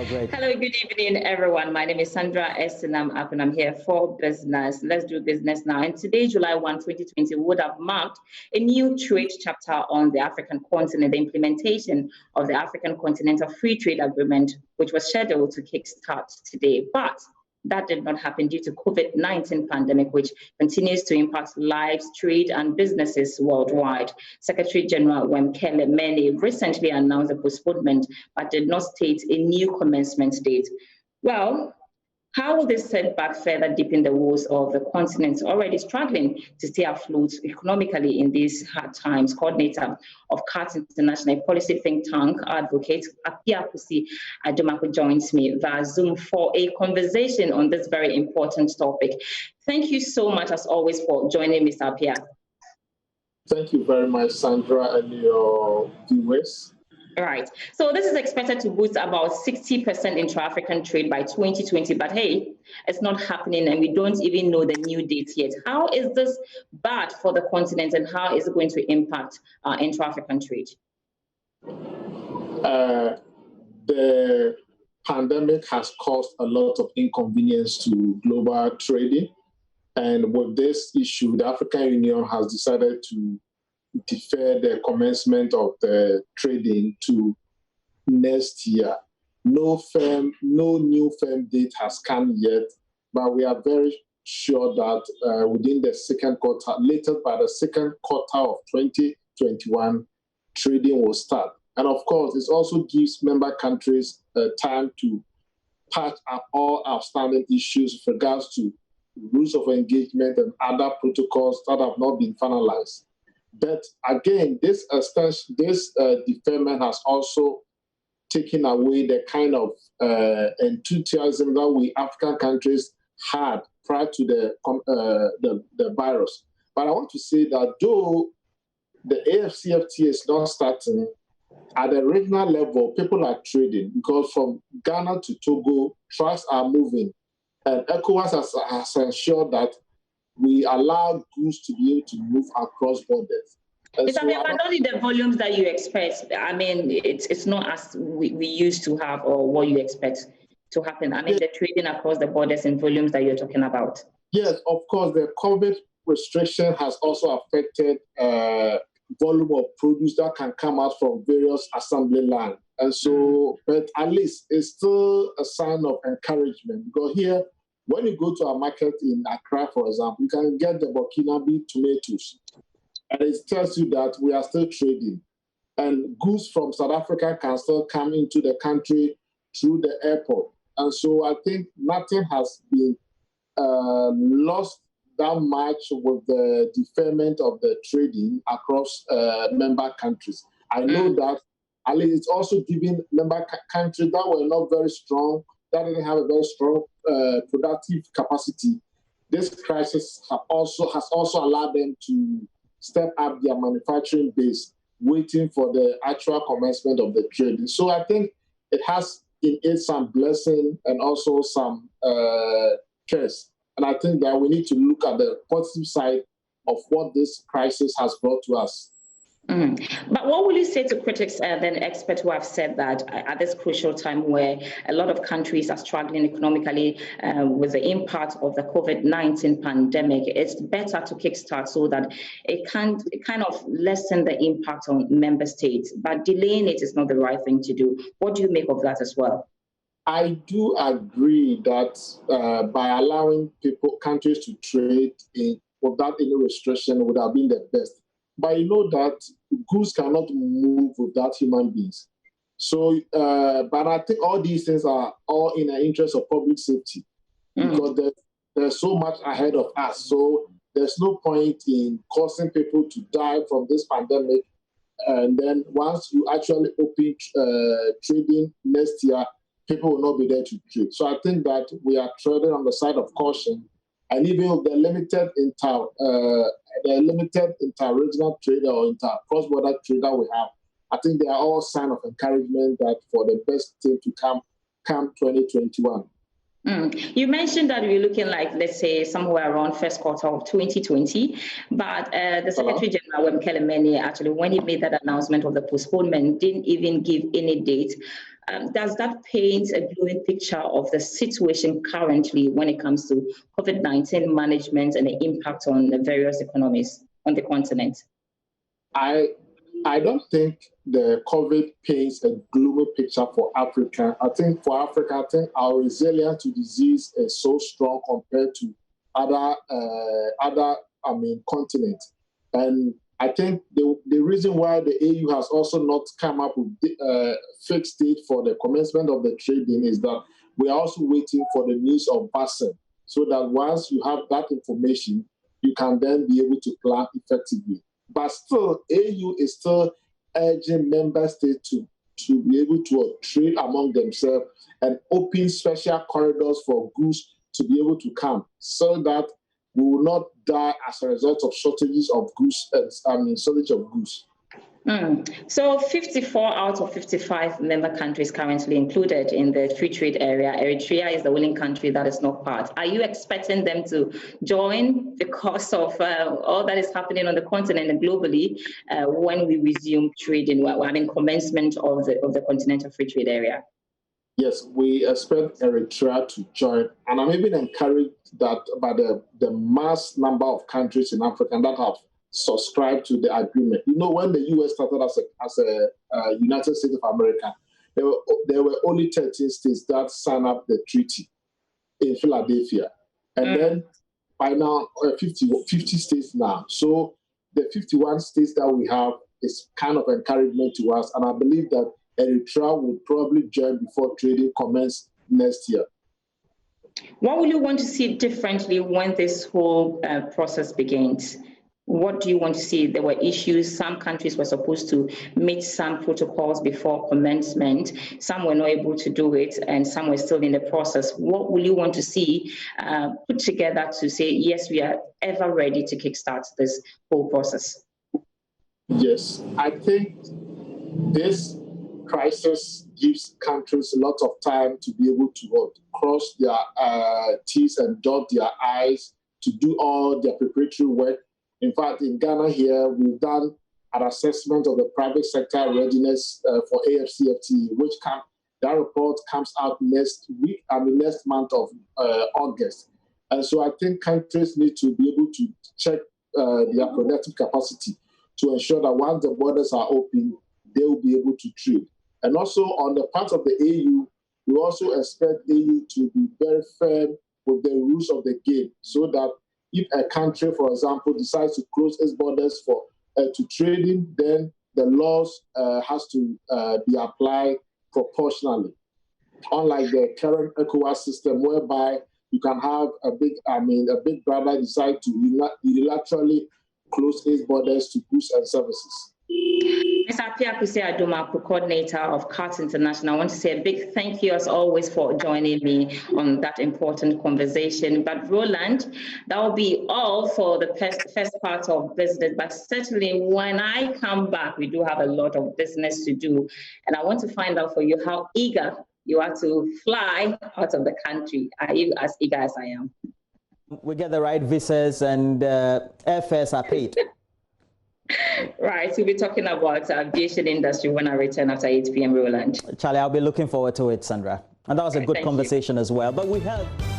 great. Hello, good evening, everyone. My name is Sandra S. and I'm here for business. Let's do business now. And today, July 1, 2020, would have marked a new trade chapter on the African continent, the implementation of the African Continental Free Trade Agreement, which was scheduled to kickstart today. But that did not happen due to COVID-19 pandemic, which continues to impact lives, trade, and businesses worldwide. Secretary General Wemkele Mene recently announced a postponement, but did not state a new commencement date. Well, how will this setback further deepen the woes of the continent already struggling to stay afloat economically in these hard times? Coordinator of CAT International Policy Think Tank, Advocate Apiakusi Adomako joins me via Zoom for a conversation on this very important topic. Thank you so much, as always, for joining Mr. Apia. Thank you very much, Sandra, and your viewers. Right. So this is expected to boost about 60% intra-African trade by 2020. But hey, it's not happening and we don't even know the new date yet. How is this bad for the continent and how is it going to impact intra-African trade? The pandemic has caused a lot of inconvenience to global trading. And with this issue, the African Union has decided to defer the commencement of the trading to next year. No new firm date has come yet, but we are very sure that within the second quarter, later by the second quarter of 2021, trading will start. And of course, it also gives member countries time to patch up all outstanding issues with regards to rules of engagement and other protocols that have not been finalized. But again, this deferment has also taken away the kind of enthusiasm that we African countries had prior to the virus. But I want to say that though the AFCFTA is not starting, at the regional level, people are trading because from Ghana to Togo, trucks are moving. And ECOWAS has ensured that we allow goods to be able to move across borders. But only the volumes that you expect. I mean, it's not as we used to have or what you expect to happen. I mean, the trading across the borders and volumes that you're talking about. Yes, of course, the COVID restriction has also affected volume of produce that can come out from various assembly lines. And so, but at least it's still a sign of encouragement because here, when you go to a market in Accra, for example, you can get the Burkinabe tomatoes. And it tells you that we are still trading. And goods from South Africa can still come into the country through the airport. And so I think nothing has been lost that much with the deferment of the trading across member countries. I know that at least it's also giving member countries that were not very strong, that didn't have a very strong productive capacity. This crisis has also allowed them to step up their manufacturing base, waiting for the actual commencement of the trading. So I think it has in it some blessing and also some curse. And I think that we need to look at the positive side of what this crisis has brought to us. But what will you say to critics and then experts who have said that at this crucial time where a lot of countries are struggling economically with the impact of the COVID-19 pandemic, it's better to kickstart so that it can kind of lessen the impact on member states, but delaying it is not the right thing to do. What do you make of that as well? I do agree that by allowing countries to trade without any restriction would have been the best. But you know that goods cannot move without human beings. So, but I think all these things are all in the interest of public safety because there's so much ahead of us. So there's no point in causing people to die from this pandemic. And then once you actually open trading next year, people will not be there to trade. So I think that we are treading on the side of caution. And even with the limited inter-regional trader or cross-border trader we have, I think they are all signs of encouragement that for the best thing to come 2021. You mentioned that we're looking like, let's say, somewhere around first quarter of 2020, but the Secretary General Wemkele Mene, actually, when he made that announcement of the postponement, didn't even give any date. Does that paint a gloomy picture of the situation currently when it comes to COVID-19 management and the impact on the various economies on the continent? I don't think the COVID paints a gloomy picture for Africa. I think for Africa, our resilience to disease is so strong compared to other continents. And I think the reason why the AU has also not come up with fixed date for the commencement of the trading is that we are also waiting for the news of vaccine, so that once you have that information, you can then be able to plan effectively. But still, AU is still urging member states to be able to trade among themselves and open special corridors for goods to be able to come, so that we will not die as a result of shortages of goods, shortage of goods. So 54 out of 55 member countries currently included in the free trade area. Eritrea is the only country that is not part. Are you expecting them to join because of all that is happening on the continent and globally when we resume trading, commencement of the Continental Free Trade Area? Yes, we expect Eritrea to join, and I'm even encouraged that by the mass number of countries in Africa that have subscribed to the agreement. You know, when the U.S. started as a United States of America, there were only 13 states that signed up the treaty in Philadelphia, and then by now 50 states now. So the 51 states that we have is kind of encouragement to us, and I believe that Eritrea would probably join before trading commences next year. What will you want to see differently when this whole process begins? What do you want to see? There were issues. Some countries were supposed to meet some protocols before commencement. Some were not able to do it, and some were still in the process. What will you want to see put together to say, yes, we are ever ready to kickstart this whole process? Yes, I think this crisis gives countries a lot of time to be able to cross their T's and dot their I's to do all their preparatory work. In fact, in Ghana here, we've done an assessment of the private sector readiness for AFCFTA, that report comes out next month of August. And so I think countries need to be able to check their productive capacity to ensure that once the borders are open, they will be able to trade. And also on the part of the AU, we also expect AU to be very firm with the rules of the game, so that if a country, for example, decides to close its borders to trading, then the laws has to be applied proportionally. Unlike the current ECOWAS system, whereby you can have a big brother decide to unilaterally close its borders to goods and services. Mr. Aboagye-Wiafe, coordinator of CART International, I want to say a big thank you as always for joining me on that important conversation. But Roland, that will be all for the first part of business. But certainly when I come back, we do have a lot of business to do. And I want to find out for you how eager you are to fly out of the country. Are you as eager as I am? We get the right visas and airfares are paid. Right, we'll be talking about the aviation industry when I return after 8 p.m. Roland. Charlie, I'll be looking forward to it, Sandra. And that was a good conversation as well. But we have...